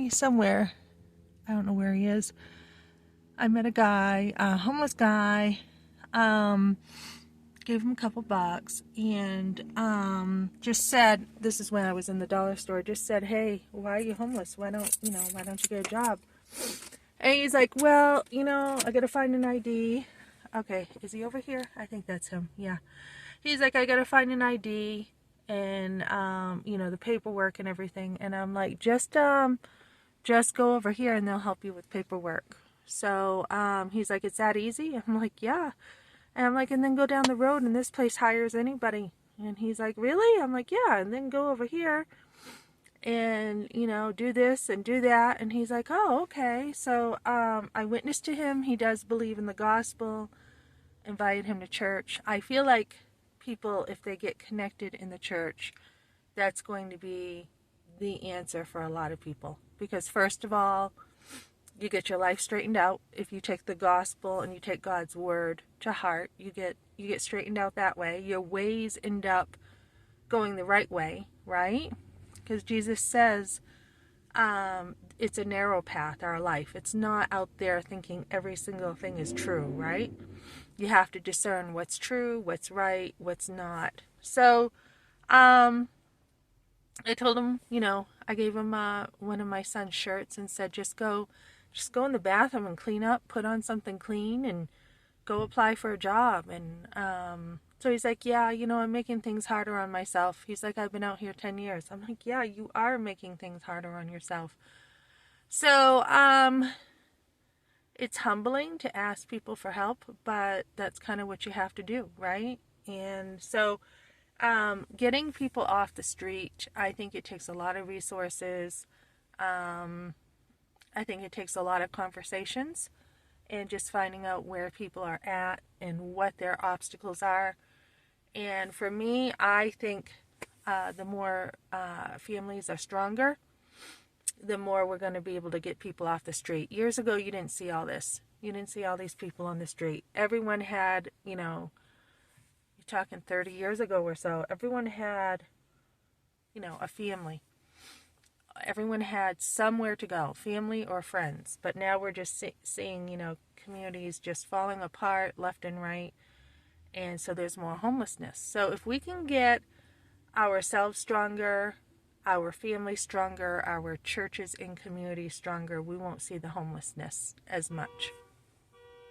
he's somewhere. I don't know where he is. I met a guy, a homeless guy, gave him a couple bucks, and just said, this is when I was in the dollar store, just said, hey, why are you homeless? Why don't you get a job? And he's like, well, I gotta find an ID. Okay, is he over here? I think that's him. Yeah. He's like, I gotta find an ID and the paperwork and everything. And I'm like, just go over here and they'll help you with paperwork. So he's like, it's that easy? I'm like, yeah. And I'm like, and then go down the road and this place hires anybody. And he's like, really? I'm like, yeah. And then go over here and, do this and do that. And he's like, oh, okay. So I witnessed to him. He does believe in the gospel. Invited him to church. I feel like people, if they get connected in the church, that's going to be the answer for a lot of people. Because first of all, you get your life straightened out. If you take the gospel and you take God's word to heart, you get straightened out that way. Your ways end up going the right way, right? Because Jesus says it's a narrow path, our life. It's not out there thinking every single thing is true, right? You have to discern what's true, what's right, what's not. So I told him, I gave him one of my son's shirts and said, just go in the bathroom and clean up, put on something clean and go apply for a job. And so he's like, yeah, I'm making things harder on myself. He's like, I've been out here 10 years. I'm like, yeah, you are making things harder on yourself. So it's humbling to ask people for help, but that's kind of what you have to do, right? And so getting people off the street, I think it takes a lot of resources. I think it takes a lot of conversations and just finding out where people are at and what their obstacles are. And for me, I think the more families are stronger, the more we're going to be able to get people off the street. Years ago, you didn't see all this. You didn't see all these people on the street. Everyone had, you're talking 30 years ago or so, everyone had, a family. Everyone had somewhere to go, family or friends. But now we're just seeing, communities just falling apart left and right. And so there's more homelessness. So if we can get ourselves stronger, our family stronger, our churches and communities stronger, we won't see the homelessness as much.